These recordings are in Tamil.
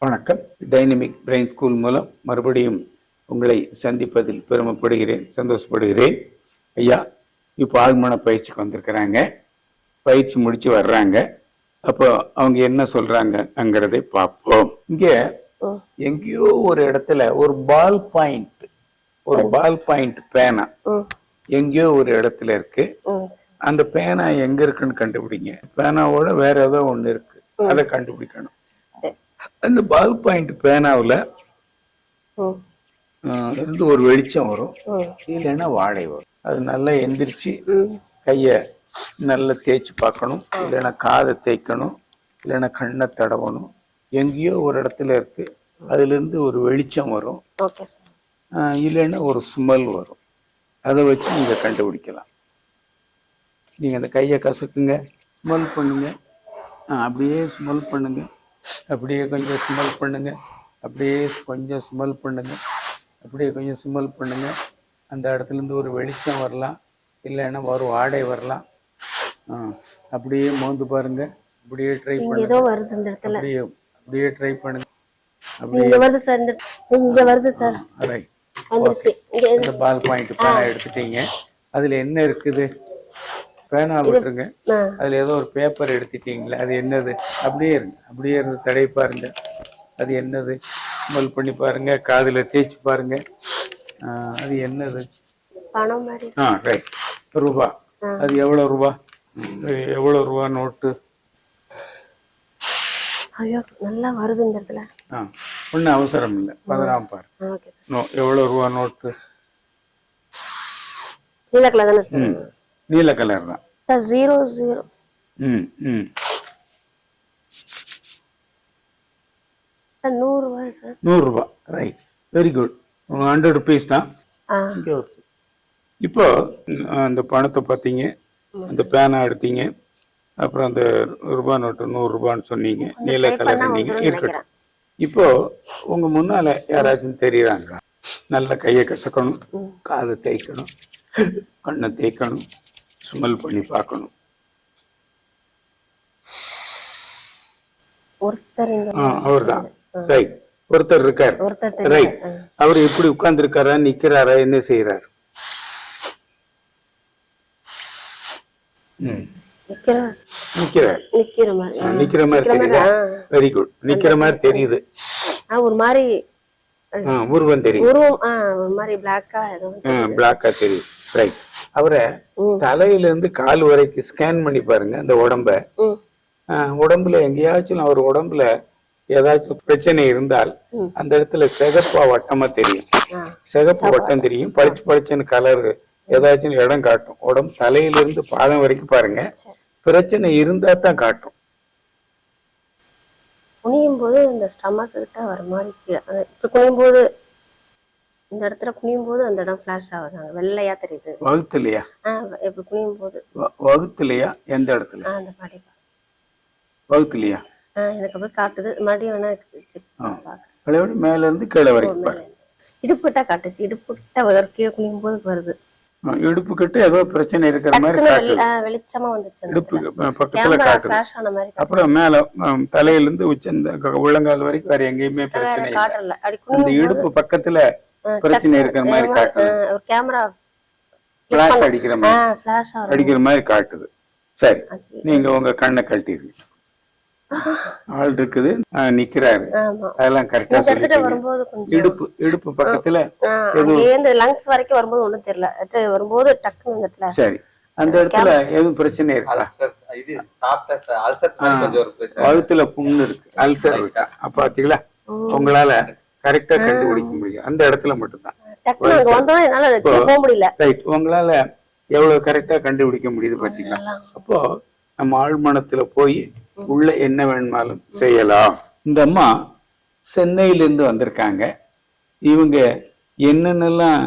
வணக்கம். டைனமிக் பிரெயின் ஸ்கூல் மூலம் மறுபடியும் உங்களை சந்திப்பதில் பெருமைப்படுகிறேன், சந்தோஷப்படுகிறேன். ஐயா இப்போ ஆழ்மன பயிற்சிக்கு வந்திருக்கிறாங்க. பயிற்சி முடிச்சு வர்றாங்க. அப்போ அவங்க என்ன சொல்றாங்கங்கிறதை பார்ப்போம். இங்க எங்கேயோ ஒரு இடத்துல ஒரு பால் பாயிண்ட் பேனா எங்கேயோ ஒரு இடத்துல இருக்கு. அந்த பேனா எங்க இருக்குன்னு கண்டுபிடிங்க. பேனாவோட வேற ஏதோ ஒண்ணு இருக்கு, அதை கண்டுபிடிக்கணும். அந்த பால் பாயிண்ட் பேனாவில் இருந்து ஒரு வெளிச்சம் வரும், இல்லைன்னா வாழை வரும். அது நல்லா எந்திரிச்சு கைய நல்லா தேய்ச்சி பார்க்கணும், இல்லைன்னா காதை தேய்க்கணும், இல்லைன்னா கண்ணை தடவணும். எங்கேயோ ஒரு இடத்துல இருக்கு, அதுல இருந்து ஒரு வெளிச்சம் வரும், இல்லைன்னா ஒரு ஸ்மெல் வரும். அதை வச்சு நீங்க கண்டுபிடிக்கலாம். நீங்க அந்த கையை கசக்குங்க, ஸ்மெல் பண்ணுங்க, அப்படியே ஸ்மெல் பண்ணுங்க, அப்படியே கொஞ்சம் ஸ்மெல் பண்ணுங்க, அப்படியே கொஞ்சம் ஸ்மெல் பண்ணுங்க, அப்படியே கொஞ்சம் ஸ்மெல் பண்ணுங்க. அந்த இடத்துல இருந்து ஒரு வெளிச்சம் வரலாம், இல்லைன்னா ஒரு வாடை வரலாம். அப்படியே மோந்து பாருங்க, அப்படியே ட்ரை பண்ணுங்க, அப்படியே ட்ரை பண்ணுங்க. இந்த பால் பாயிண்ட் பேனா எடுத்துட்டீங்க. அதுல என்ன இருக்குது? பேனா விட்டுருங்க. அதுல ஏதோ ஒரு பேப்பர் எடுத்துட்டீங்களா? அது என்னது? அப்படியே இருங்க, அப்படியே இருந்து தடை பாருங்க. அது என்னது? ஸ்மெல் பண்ணி பாருங்க, காதுல தேய்ச்சி பாருங்க. அது என்னது? ரைட், ரூபா. அது எவ்வளவு ரூபா? எவ்வளவு ரூபா நோட்டு? நல்லா வருது இந்த இடத்துல. ஒன்னும் அவசரம் இல்லை, பதறாம பாரு. எவ்வளவு ரூபா நோட்டு? நீல கலர் தான். 00 100 ரூபாய். Right, very good. 100 rupees தான். இப்போ அந்த பணத்தை பார்த்தீங்க, அந்த பேனா எடுத்தீங்க, அப்புறம் அந்த ரூபாய் நோட்டு 100 ரூபான்னு சொன்னீங்க, நீல கலர் நீங்க இருக்கட்டும். இப்போ உங்க முன்னால யாராச்சும் தெரியுறாங்க? நல்ல கையை கசக்கணும், காதை தேய்க்கணும், கண்ணை தேய்க்கணும், ஸ்மெல் பண்ணி பார்க்கணும். அவர்தான். ரைட், ஒருத்தர் இருக்கார். ரைட், அவர் எப்படி உட்கார்ந்து இருக்காரா, நிக்கிறாரா, என்ன செய்யறாரு? நிக்கிற மாதிரி தெரியுதா? வெரி குட், நிக்கிற மாதிரி தெரியுது. ஒரு மாதிரி உருவம் தெரியுது, பிளாக்கா தெரியுது. ரைட், அவரை தலையில இருந்து கால் வரைக்கும் ஸ்கேன் பண்ணி பாருங்க. அந்த உடம்புல எங்கேயாச்சும் அவர் உடம்புல ஏதாச்சும் பிரச்சனை இருந்தால் அந்த இடத்துல சிகப்பா வட்டமா தெரியும், சிகப்பு வட்டம் தெரியும், பளிச்சு பளிச்சுன்னு கலர் ஏதாச்சும் இடம் காட்டும். உடம்பு தலையில இருந்து பாதம் வரைக்கும் பாருங்க, பிரச்சனை இருந்தா தான் காட்டும். குனியும் போது இந்த ஸ்டமக் கிட்ட வர மாதிரி குனியும் போது, இந்த இடத்துல குனியும் போது அந்த இடம் ஃபிளாஷ் ஆகுதாங்க, வெள்ளையா தெரியுது. வகுத்துலையா? இப்ப குனியும் போது வகுத்துலையா? எந்த இடத்துல? அந்த பாடி வகுத்துலையா? எனக்கு அப்படியே காட்டுது. மறுபடியும் வேணா மேல இருந்து கீழே வரைக்கும் பாரு. இடுப்புட்டா காட்டுச்சு, இடுப்புட்ட கீழே குனியும் போது வருது. இடுப்பு கிட்ட ஏதோ பிரச்சனை இருக்கிற மாதிரி காட்டுது, வெளிச்சமா வந்துச்சு. இடுப்பு பக்கத்துல காட்டுது. அப்புறம் மேல தலையில இருந்து உச்சந்த உள்ளங்கால் வரைக்கும் வேற எங்கேயுமே பிரச்சனை இல்லை. அந்த இடுப்பு பக்கத்துல பிரச்சனை இருக்கிற மாதிரி காட்டுது. கேமரா பிளாஷ் அடிக்கிற மாதிரி காட்டுது. சரி, நீங்க உங்க கண்ணை கழட்டிடுங்க. ஆள் இருக்குது, நிக்கிறாரு, அதெல்லாம் கரெக்டா சொல்லிட்டீங்க. இடுப்பு பக்கத்துல லங்ஸ் வரைக்கும் வரும்போது ஒண்ணும் தெரியல, வரும்போது டக்குனு வந்துட்டல. சரி, அந்த இடத்துல எதுவும் பிரச்சனை இருக்கா? வகுத்துல புண்ணு இருக்கு, அல்சர் இருக்கா? பாத்தீங்களா, உங்களால கரெக்டா கண்டுபிடிக்க முடியும் அந்த இடத்துல மட்டும்தான். ரைட், உங்களால எவ்வளவு கரெக்டா கண்டுபிடிக்க முடியுது பாத்தீங்களா? அப்போ நம்ம ஆழ்மனத்துல போய் உள்ள என்ன வேணுமாலும் செய்யலாம். இந்த அம்மா சென்னையிலிருந்து வந்திருக்காங்க. இவங்க என்னென்னலாம்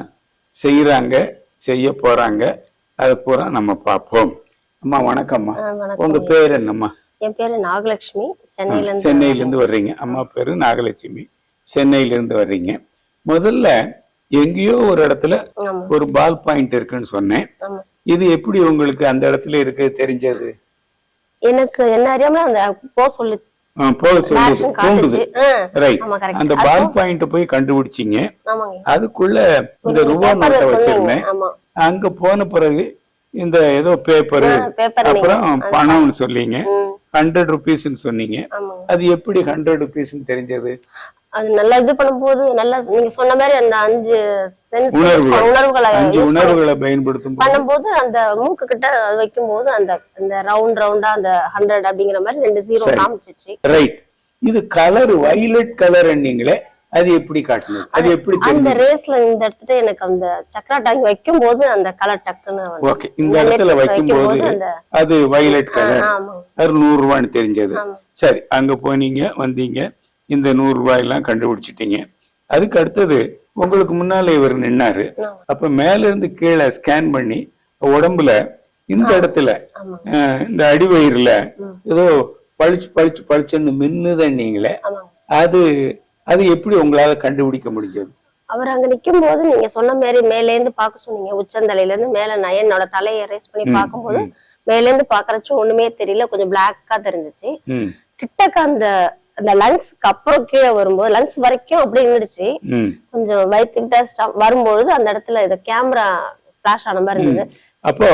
செய்யறாங்க, செய்ய போறாங்க, அதை பூரா நம்ம பார்ப்போம். அம்மா வணக்கம்மா, உங்க பேர் என்னம்மா? என் பேரு நாகலட்சுமி, சென்னையில இருந்து வர்றீங்க. அம்மா பேரு நாகலட்சுமி, சென்னையில இருந்து வர்றீங்க. முதல்ல எங்கேயோ ஒரு இடத்துல ஒரு பால் பாயிண்ட் இருக்குன்னு சொன்னேன். இது எப்படி உங்களுக்கு அந்த இடத்துல இருக்கு தெரிஞ்சது? எனக்கு என்ன அறியாம அந்த போ சொல்லி போக சொல்லுது, தூண்டுது. ரைட். ஆமா, correct. அந்த பால் பாயிண்ட் போய் கண்டுபிடிச்சீங்க. ஆமாங்க. அதுக்குள்ள இந்த ரூபா நோட்டை வச்சிருந்தேன். ஆமா. அங்க போன பிறகு இந்த ஏதோ பேப்பர் அப்புறம் பணம்னு சொன்னீங்க. 100 rupees சொன்னீங்க. ஆமாங்க. அது எப்படி 100 rupees தெரிஞ்சது? அது நல்லா இது பண்ணும்போது நல்லா நீங்க சொன்ன மாதிரி அந்த 5 சென்ஸ் உணர்வுகளை பயன்படுத்தும் பண்ணும்போது அந்த மூக்கு கிட்ட வைக்கும் போது அந்த ரவுண்டா அந்த 100 அப்படிங்கிற மாதிரி 2 0 காமிச்சிச்சு. ரைட். இது கலர் வயலட் கலர் நீங்களே அது எப்படி காட்டுனது? அது எப்படி அந்த ரேஸ்ல இந்த இடத்துல எனக்கு அந்த சக்கரா டாங்கி வைக்கும் போது அந்த கலர் டக்குன்னு ஓகே இந்த இடத்துல வைக்கும் போது அது வயலட் கலர். அது 100 ரூபான்னு தெரிஞ்சது. சரி, அங்க போனீங்க, வந்தீங்க, இந்த 100 ரூபாய் எல்லாம் கண்டுபிடிச்சிட்டீங்க. அதுக்கு அடுத்தது உங்களுக்கு முன்னால இவர் நின்னாரு. அப்ப மேல இருந்து கீழே ஸ்கேன் பண்ணி உடம்புல இந்த இடத்துல இந்த அடிவயிறுல ஏதோ பளிச்சுன்னு மின்னுதன்னீங்களே, அது எப்படி உங்களால கண்டுபிடிக்க முடிஞ்சது? அவர் அங்க நிக்கும் போது நீங்க சொன்ன மாதிரி மேல இருந்து பாக்க சொன்னீங்க. உச்சந்தலையில இருந்து மேல என்னோட தலையை ரேஸ் பண்ணி பாக்கும்போது மேல இருந்து பாக்குறச்சும் ஒண்ணுமே தெரியல, கொஞ்சம் பிளாக்கா தெரிஞ்சிச்சு. கிட்டக்க அந்த லங்ஸ்க்கு அப்புறம் கீழே வரும்போது லங்ஸ் வரைக்கும் அப்படி இருந்துச்சு. கொஞ்சம் வயிற்றுக்கிட்ட வரும்பொழுது அந்த இடத்துல இது கேமரா பிளாஷ் ஆன மாதிரி இருந்தது. அப்போ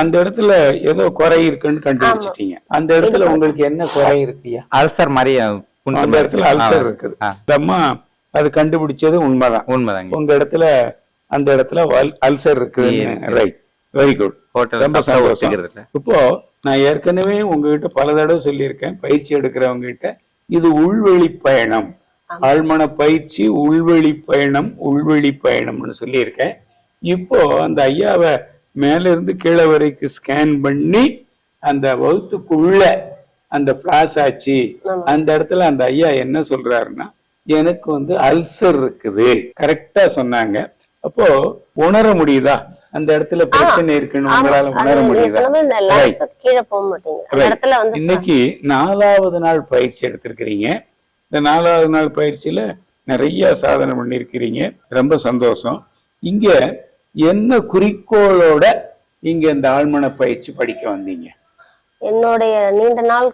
அந்த இடத்துல ஏதோ குறை இருக்குன்னு கண்டுபிடிச்சிட்டீங்க. அந்த இடத்துல உங்களுக்கு என்ன குறை இருக்குயா? அல்சர் மாதிரி அந்த இடத்துல அல்சர் இருக்குது. அம்மா அது கண்டுபிடிச்சது உண்மைதான். உங்க இடத்துல அந்த இடத்துல அல்சர் இருக்குது. Right, very good. ரொம்ப சந்தோஷம். இப்போ நான் ஏற்கனவே உங்ககிட்ட பல தடவை சொல்லியிருக்கேன், பயிற்சி எடுக்கிறவங்க கிட்ட இது உள்வெளி பயணம், ஆழ்மன பயிற்சி உள்வெளி பயணம்னு சொல்லியிருக்கேன். இப்போ அந்த ஐயாவை மேல இருந்து கீழே வரைக்கும் ஸ்கேன் பண்ணி அந்த வகுத்துக்குள்ள அந்த பிளாஸ் ஆச்சு. அந்த இடத்துல அந்த ஐயா என்ன சொல்றாருன்னா, எனக்கு அல்சர் இருக்குது கரெக்டா சொன்னாங்க. அப்போ உணர முடியுதா அந்த இடத்துல பிரச்சனை இருக்குன்னு உங்களால உணர முடியுதா? இன்னைக்கு 4வது நாள் பயிற்சி எடுத்திருக்கிறீங்க. இந்த 4வது நாள் பயிற்சியில நிறைய சாதனை பண்ணிருக்கிறீங்க. ரொம்ப சந்தோஷம். இங்க என்ன குறிக்கோளோட இங்க இந்த ஆழ்மன பயிற்சி படிக்க வந்தீங்க? என்னுடைய நீண்ட நாள்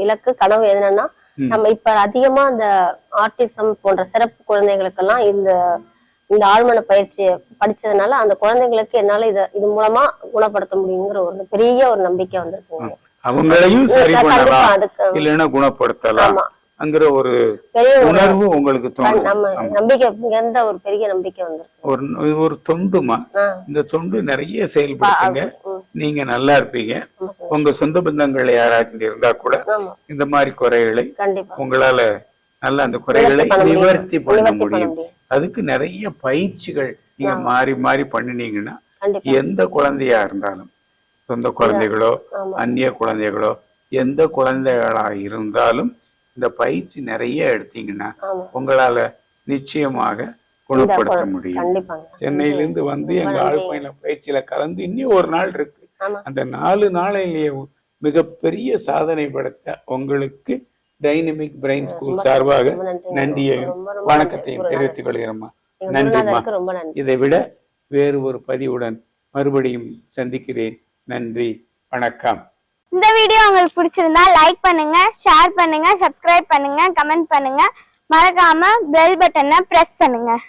இலக்கு கனவு என்னன்னா, நம்ம இப்ப அதிகமா இந்த ஆட்டிசம் போன்ற சிறப்பு குழந்தைகளுக்கெல்லாம் இந்த ஆழ்மன பயிற்சியை படிச்சதுனால அந்த குழந்தைங்களுக்கு என்னால இது மூலமா குணப்படுத்த முடியுங்கிற ஒரு பெரிய ஒரு நம்பிக்கை வந்திருக்குங்க. அவங்களையும் சரி பண்ணலாம், இல்லைன்னா குணப்படுத்தலாம் அங்கிற ஒரு உணர்வு உங்களுக்கு நம்பிக்கை ஒரு பெரிய நம்பிக்கை வந்திருக்கு. ஒரு தொண்டுமா, இந்த தொண்டு நிறைய செயல்படுத்துங்க, நீங்க நல்லா இருப்பீங்க. உங்க சொந்த பந்தங்கள் யாராச்சும் இருந்தா கூட இந்த மாதிரி குறைகளை உங்களால நல்ல அந்த குறைகளை நிவர்த்தி பண்ண முடியும். அதுக்கு நிறைய பயிற்சிகள் நீங்க மாறி மாறி பண்ணினீங்கன்னா எந்த குழந்தையா இருந்தாலும், சொந்த குழந்தைகளோ அந்நிய குழந்தைகளோ எந்த குழந்தைகளா இருந்தாலும் இந்த பயிற்சி நிறைய எடுத்தீங்கன்னா உங்களால நிச்சயமாக குணப்படுத்த முடியும். சென்னையிலிருந்து வந்து எங்க ஆழ்மன பயிற்சியில கலந்து இன்னும் ஒரு நாள் இருக்கு. அந்த 4 நாளிலேயே மிகப்பெரிய சாதனை படைத்த உங்களுக்கு டைனமிக் பிரெயின் ஸ்கூல் சார்பாக நன்றியையும் வணக்கத்தையும் தெரிவித்துக் கொள்கிறோம்மா. நன்றிமா. இதை விட வேறு ஒரு பதிவுடன் மறுபடியும் சந்திக்கிறேன். நன்றி, வணக்கம். இந்த வீடியோ உங்களுக்கு பிடிச்சிருந்தா லைக் பண்ணுங்க, ஷேர் பண்ணுங்க, சப்ஸ்கிரைப் பண்ணுங்க, கமெண்ட் பண்ணுங்க, மறக்காம பெல் பட்டனை பிரஸ் பண்ணுங்க.